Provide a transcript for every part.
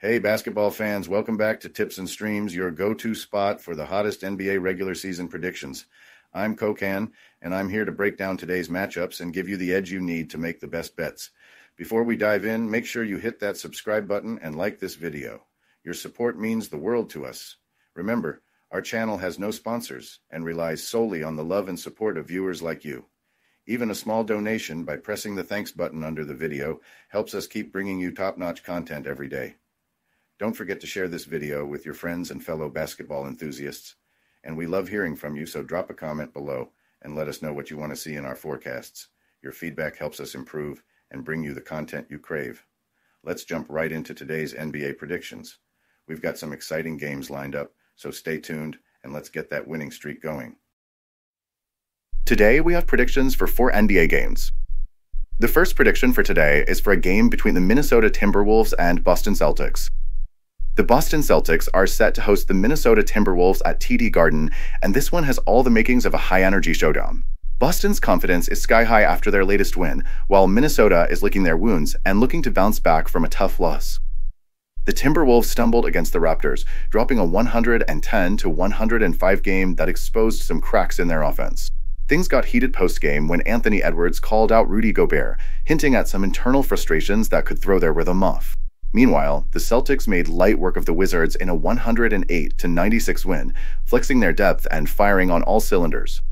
Hey, basketball fans, welcome back to Tips and Streams, your go-to spot for the hottest NBA regular season predictions. I'm Kokan, and I'm here to break down today's matchups and give you the edge you need to make the best bets. Before we dive in, make sure you hit that subscribe button and like this video. Your support means the world to us. Remember, our channel has no sponsors and relies solely on the love and support of viewers like you. Even a small donation by pressing the thanks button under the video helps us keep bringing you top-notch content every day. Don't forget to share this video with your friends and fellow basketball enthusiasts. And we love hearing from you, so drop a comment below and let us know what you want to see in our forecasts. Your feedback helps us improve and bring you the content you crave. Let's jump right into today's NBA predictions. We've got some exciting games lined up, so stay tuned and let's get that winning streak going. Today we have predictions for 4 NBA games. The first prediction for today is for a game between the Minnesota Timberwolves and Boston Celtics. The Boston Celtics are set to host the Minnesota Timberwolves at TD Garden, and this one has all the makings of a high-energy showdown. Boston's confidence is sky-high after their latest win, while Minnesota is licking their wounds and looking to bounce back from a tough loss. The Timberwolves stumbled against the Raptors, dropping a 110-105 game that exposed some cracks in their offense. Things got heated post-game when Anthony Edwards called out Rudy Gobert, hinting at some internal frustrations that could throw their rhythm off. Meanwhile, the Celtics made light work of the Wizards in a 108-96 win, flexing their depth and firing on all cylinders.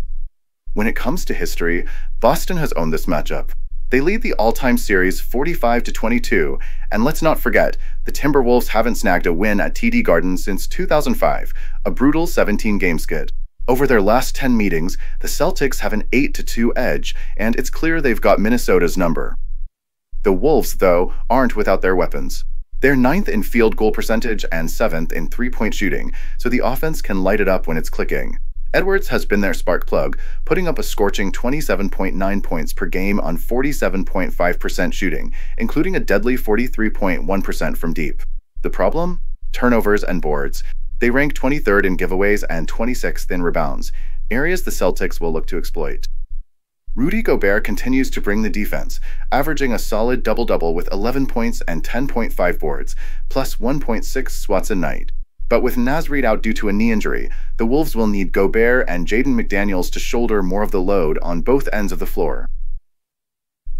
When it comes to history, Boston has owned this matchup. They lead the all-time series 45-22, and let's not forget, the Timberwolves haven't snagged a win at TD Garden since 2005, a brutal 17-game skid. Over their last 10 meetings, the Celtics have an 8-2 edge, and it's clear they've got Minnesota's number. The Wolves, though, aren't without their weapons. They're 9th in field goal percentage and 7th in three-point shooting, so the offense can light it up when it's clicking. Edwards has been their spark plug, putting up a scorching 27.9 points per game on 47.5% shooting, including a deadly 43.1% from deep. The problem? Turnovers and boards. They rank 23rd in giveaways and 26th in rebounds, areas the Celtics will look to exploit. Rudy Gobert continues to bring the defense, averaging a solid double-double with 11 points and 10.5 boards, plus 1.6 swats a night. But with Naz Reid out due to a knee injury, the Wolves will need Gobert and Jaden McDaniels to shoulder more of the load on both ends of the floor.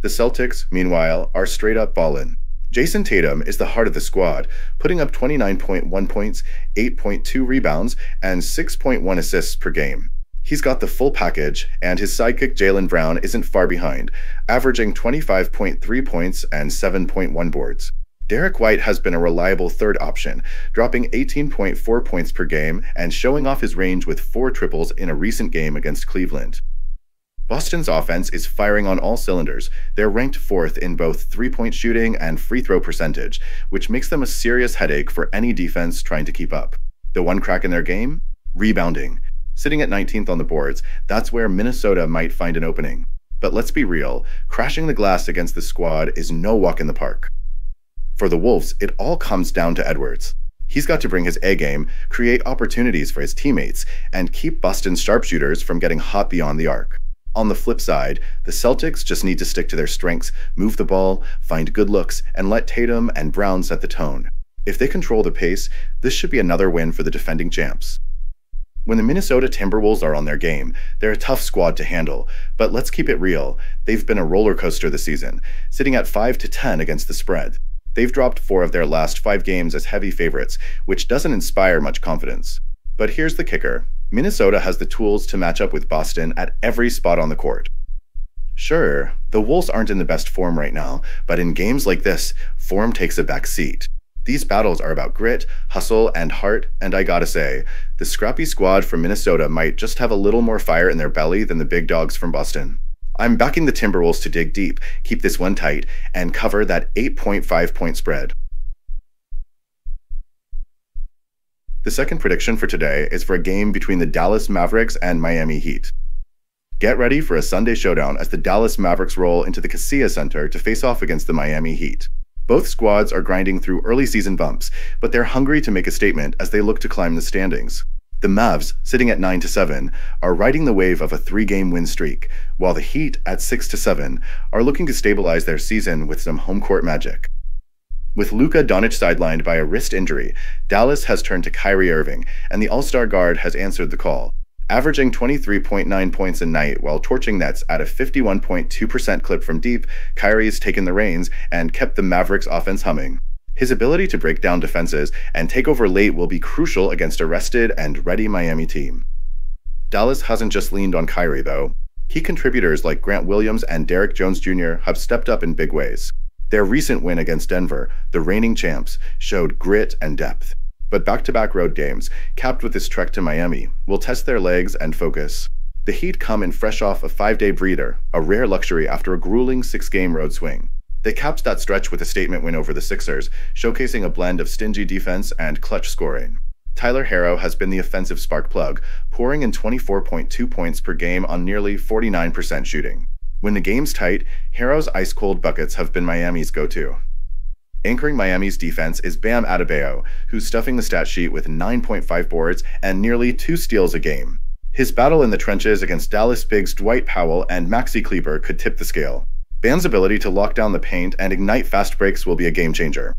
The Celtics, meanwhile, are straight-up ballin'. Jason Tatum is the heart of the squad, putting up 29.1 points, 8.2 rebounds, and 6.1 assists per game. He's got the full package, and his sidekick Jaylen Brown isn't far behind, averaging 25.3 points and 7.1 boards. Derek White has been a reliable third option, dropping 18.4 points per game and showing off his range with 4 triples in a recent game against Cleveland. Boston's offense is firing on all cylinders. They're ranked 4th in both three-point shooting and free throw percentage, which makes them a serious headache for any defense trying to keep up. The one crack in their game? Rebounding. Sitting at 19th on the boards, that's where Minnesota might find an opening. But let's be real, crashing the glass against the squad is no walk in the park. For the Wolves, it all comes down to Edwards. He's got to bring his A game, create opportunities for his teammates, and keep Boston's sharpshooters from getting hot beyond the arc. On the flip side, the Celtics just need to stick to their strengths, move the ball, find good looks, and let Tatum and Brown set the tone. If they control the pace, this should be another win for the defending champs. When the Minnesota Timberwolves are on their game, they're a tough squad to handle, but let's keep it real. They've been a roller coaster this season, sitting at 5-10 against the spread. They've dropped 4 of their last 5 games as heavy favorites, which doesn't inspire much confidence. But here's the kicker. Minnesota has the tools to match up with Boston at every spot on the court. Sure, the Wolves aren't in the best form right now, but in games like this, form takes a back seat. These battles are about grit, hustle, and heart, and I gotta say, the scrappy squad from Minnesota might just have a little more fire in their belly than the big dogs from Boston. I'm backing the Timberwolves to dig deep, keep this one tight, and cover that 8.5-point spread. The second prediction for today is for a game between the Dallas Mavericks and Miami Heat. Get ready for a Sunday showdown as the Dallas Mavericks roll into the Kaseya Center to face off against the Miami Heat. Both squads are grinding through early season bumps, but they're hungry to make a statement as they look to climb the standings. The Mavs, sitting at 9-7, are riding the wave of a 3-game win streak, while the Heat, at 6-7, are looking to stabilize their season with some home court magic. With Luka Doncic sidelined by a wrist injury, Dallas has turned to Kyrie Irving, and the All-Star guard has answered the call. Averaging 23.9 points a night while torching nets at a 51.2% clip from deep, Kyrie's taken the reins and kept the Mavericks offense humming. His ability to break down defenses and take over late will be crucial against a rested and ready Miami team. Dallas hasn't just leaned on Kyrie, though. Key contributors like Grant Williams and Derrick Jones Jr. have stepped up in big ways. Their recent win against Denver, the reigning champs, showed grit and depth. But back-to-back road games, capped with this trek to Miami, will test their legs and focus. The Heat come in fresh off a 5-day breather, a rare luxury after a grueling 6-game road swing. They capped that stretch with a statement win over the Sixers, showcasing a blend of stingy defense and clutch scoring. Tyler Herro has been the offensive spark plug, pouring in 24.2 points per game on nearly 49% shooting. When the game's tight, Herro's ice-cold buckets have been Miami's go-to. Anchoring Miami's defense is Bam Adebayo, who's stuffing the stat sheet with 9.5 boards and nearly 2 steals a game. His battle in the trenches against Dallas bigs Dwight Powell and Maxi Kleber could tip the scale. Bam's ability to lock down the paint and ignite fast breaks will be a game-changer.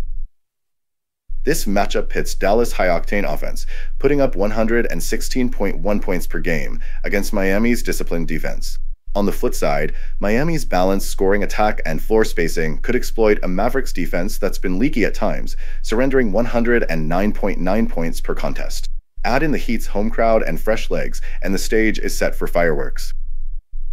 This matchup pits Dallas' high-octane offense, putting up 116.1 points per game against Miami's disciplined defense. On the flip side, Miami's balanced scoring attack and floor spacing could exploit a Mavericks defense that's been leaky at times, surrendering 109.9 points per contest. Add in the Heat's home crowd and fresh legs, and the stage is set for fireworks.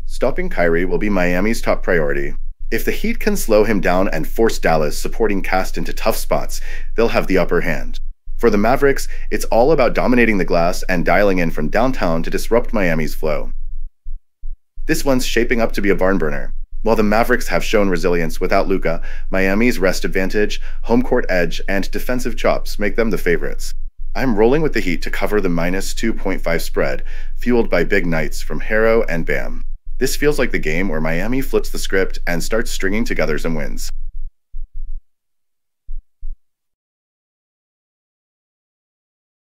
Stopping Kyrie will be Miami's top priority. If the Heat can slow him down and force Dallas' supporting cast into tough spots, they'll have the upper hand. For the Mavericks, it's all about dominating the glass and dialing in from downtown to disrupt Miami's flow. This one's shaping up to be a barn burner. While the Mavericks have shown resilience without Luka, Miami's rest advantage, home court edge, and defensive chops make them the favorites. I'm rolling with the Heat to cover the minus 2.5 spread, fueled by big nights from Herro and Bam. This feels like the game where Miami flips the script and starts stringing together some wins.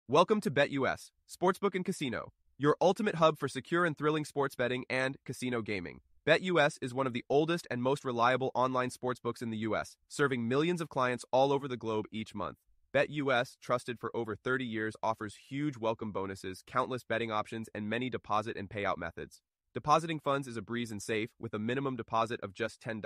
Welcome to BetUS, Sportsbook and Casino, your ultimate hub for secure and thrilling sports betting and casino gaming. BetUS is one of the oldest and most reliable online sportsbooks in the U.S., serving millions of clients all over the globe each month. BetUS, trusted for over 30 years, offers huge welcome bonuses, countless betting options, and many deposit and payout methods. Depositing funds is a breeze and safe, with a minimum deposit of just $10.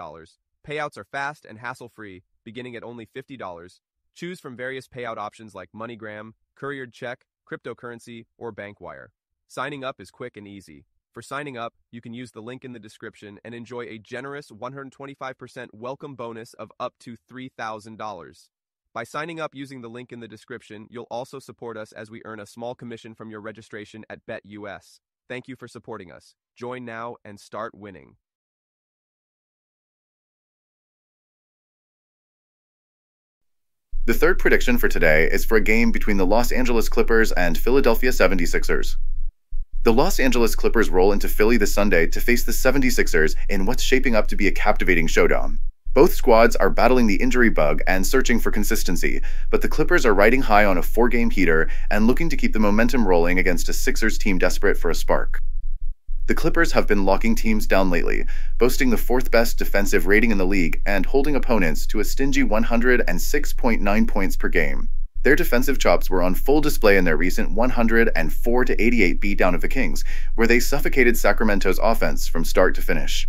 Payouts are fast and hassle-free, beginning at only $50. Choose from various payout options like MoneyGram, couriered check, cryptocurrency, or bank wire. Signing up is quick and easy. For signing up, you can use the link in the description and enjoy a generous 125% welcome bonus of up to $3,000. By signing up using the link in the description, you'll also support us as we earn a small commission from your registration at BetUS. Thank you for supporting us. Join now and start winning. The third prediction for today is for a game between the Los Angeles Clippers and Philadelphia 76ers. The Los Angeles Clippers roll into Philly this Sunday to face the 76ers in what's shaping up to be a captivating showdown. Both squads are battling the injury bug and searching for consistency, but the Clippers are riding high on a 4-game heater and looking to keep the momentum rolling against a Sixers team desperate for a spark. The Clippers have been locking teams down lately, boasting the 4th-best defensive rating in the league and holding opponents to a stingy 106.9 points per game. Their defensive chops were on full display in their recent 104-88 beatdown of the Kings, where they suffocated Sacramento's offense from start to finish.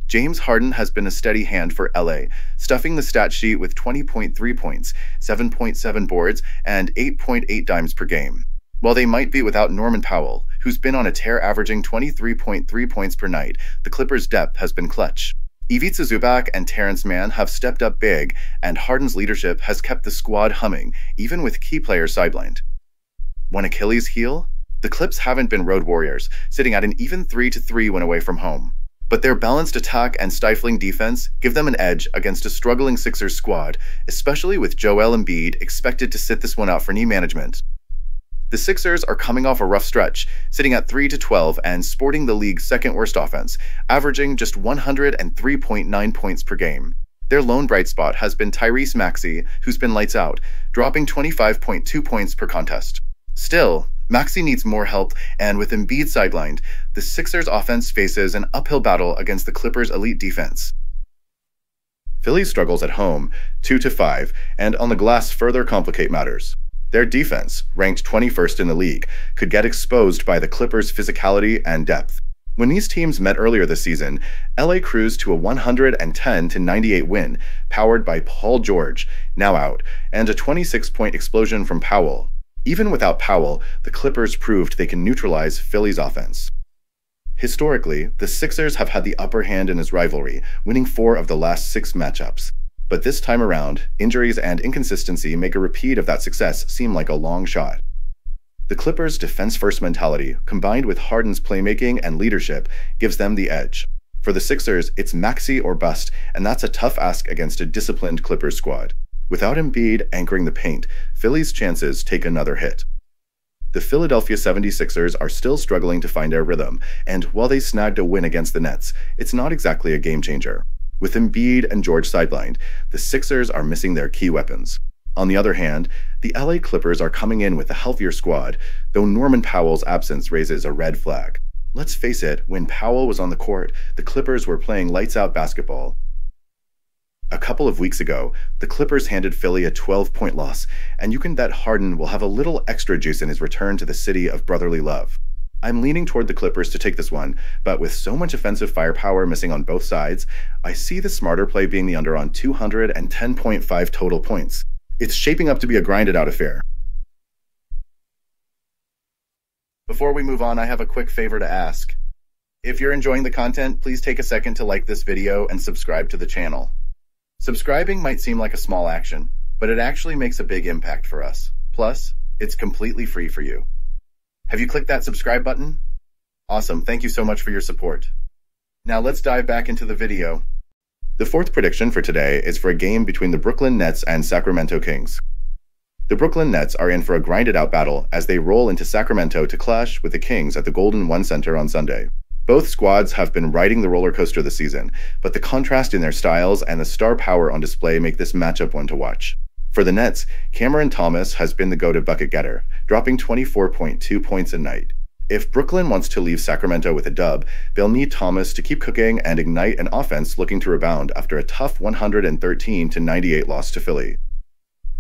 James Harden has been a steady hand for LA, stuffing the stat sheet with 20.3 points, 7.7 boards, and 8.8 dimes per game. While they might be without Norman Powell, who's been on a tear averaging 23.3 points per night, the Clippers' depth has been clutch. Ivica Zubac and Terrence Mann have stepped up big, and Harden's leadership has kept the squad humming, even with key players sidelined. One Achilles heel? The Clips haven't been road warriors, sitting at an even 3-3 when away from home. But their balanced attack and stifling defense give them an edge against a struggling Sixers squad, especially with Joel Embiid expected to sit this one out for knee management. The Sixers are coming off a rough stretch, sitting at 3-12 and sporting the league's second-worst offense, averaging just 103.9 points per game. Their lone bright spot has been Tyrese Maxey, who's been lights out, dropping 25.2 points per contest. Still, Maxey needs more help, and with Embiid sidelined, the Sixers' offense faces an uphill battle against the Clippers' elite defense. Philly's struggles at home, 2-5, and on the glass further complicate matters. Their defense, ranked 21st in the league, could get exposed by the Clippers' physicality and depth. When these teams met earlier this season, LA cruised to a 110-98 win, powered by Paul George, now out, and a 26-point explosion from Powell. Even without Powell, the Clippers proved they can neutralize Philly's offense. Historically, the Sixers have had the upper hand in this rivalry, winning 4 of the last 6 matchups. But this time around, injuries and inconsistency make a repeat of that success seem like a long shot. The Clippers' defense-first mentality, combined with Harden's playmaking and leadership, gives them the edge. For the Sixers, it's Maxey or bust, and that's a tough ask against a disciplined Clippers squad. Without Embiid anchoring the paint, Philly's chances take another hit. The Philadelphia 76ers are still struggling to find their rhythm, and while they snagged a win against the Nets, it's not exactly a game-changer. With Embiid and George sidelined, the Sixers are missing their key weapons. On the other hand, the LA Clippers are coming in with a healthier squad, though Norman Powell's absence raises a red flag. Let's face it, when Powell was on the court, the Clippers were playing lights-out basketball. A couple of weeks ago, the Clippers handed Philly a 12-point loss, and you can bet Harden will have a little extra juice in his return to the city of brotherly love. I'm leaning toward the Clippers to take this one, but with so much offensive firepower missing on both sides, I see the smarter play being the under on 210.5 total points. It's shaping up to be a grinded-out affair. Before we move on, I have a quick favor to ask. If you're enjoying the content, please take a second to like this video and subscribe to the channel. Subscribing might seem like a small action, but it actually makes a big impact for us. Plus, it's completely free for you. Have you clicked that subscribe button? Awesome, thank you so much for your support. Now let's dive back into the video. The fourth prediction for today is for a game between the Brooklyn Nets and Sacramento Kings. The Brooklyn Nets are in for a grinded-out battle as they roll into Sacramento to clash with the Kings at the Golden One Center on Sunday. Both squads have been riding the roller coaster this season, but the contrast in their styles and the star power on display make this matchup one to watch. For the Nets, Cameron Thomas has been the go-to bucket getter, dropping 24.2 points a night. If Brooklyn wants to leave Sacramento with a dub, they'll need Thomas to keep cooking and ignite an offense looking to rebound after a tough 113-98 loss to Philly.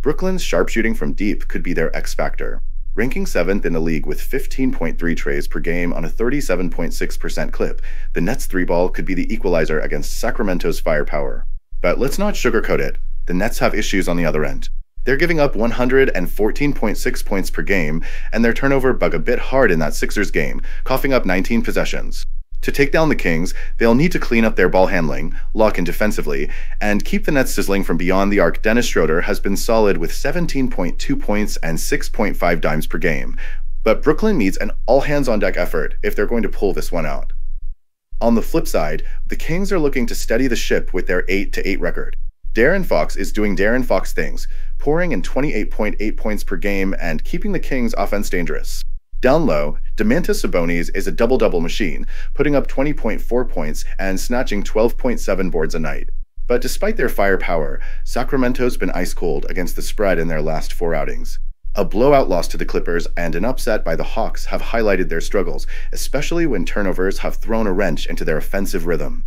Brooklyn's sharpshooting from deep could be their X-factor. Ranking 7th in the league with 15.3 trays per game on a 37.6% clip, the Nets' three-ball could be the equalizer against Sacramento's firepower. But let's not sugarcoat it. The Nets have issues on the other end. They're giving up 114.6 points per game, and their turnover bug a bit hard in that Sixers game, coughing up 19 possessions. To take down the Kings, they'll need to clean up their ball handling, lock in defensively, and keep the Nets sizzling from beyond the arc. Dennis Schroeder has been solid with 17.2 points and 6.5 dimes per game, but Brooklyn needs an all-hands-on-deck effort if they're going to pull this one out. On the flip side, the Kings are looking to steady the ship with their 8-8 record. De'Aaron Fox is doing De'Aaron Fox things, pouring in 28.8 points per game and keeping the Kings' offense dangerous. Down low, Domantas Sabonis is a double-double machine, putting up 20.4 points and snatching 12.7 boards a night. But despite their firepower, Sacramento's been ice-cold against the spread in their last 4 outings. A blowout loss to the Clippers and an upset by the Hawks have highlighted their struggles, especially when turnovers have thrown a wrench into their offensive rhythm.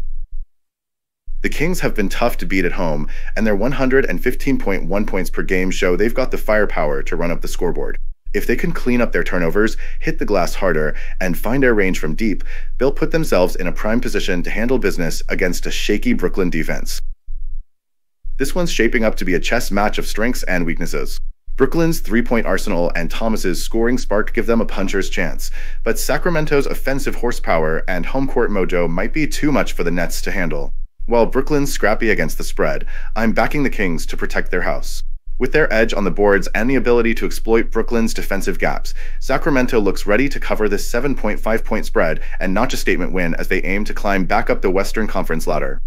The Kings have been tough to beat at home, and their 115.1 points per game show they've got the firepower to run up the scoreboard. If they can clean up their turnovers, hit the glass harder, and find their range from deep, they'll put themselves in a prime position to handle business against a shaky Brooklyn defense. This one's shaping up to be a chess match of strengths and weaknesses. Brooklyn's three-point arsenal and Thomas's scoring spark give them a puncher's chance, but Sacramento's offensive horsepower and home court mojo might be too much for the Nets to handle. While Brooklyn's scrappy against the spread, I'm backing the Kings to protect their house. With their edge on the boards and the ability to exploit Brooklyn's defensive gaps, Sacramento looks ready to cover this 7.5-point spread and notch a statement win as they aim to climb back up the Western Conference ladder.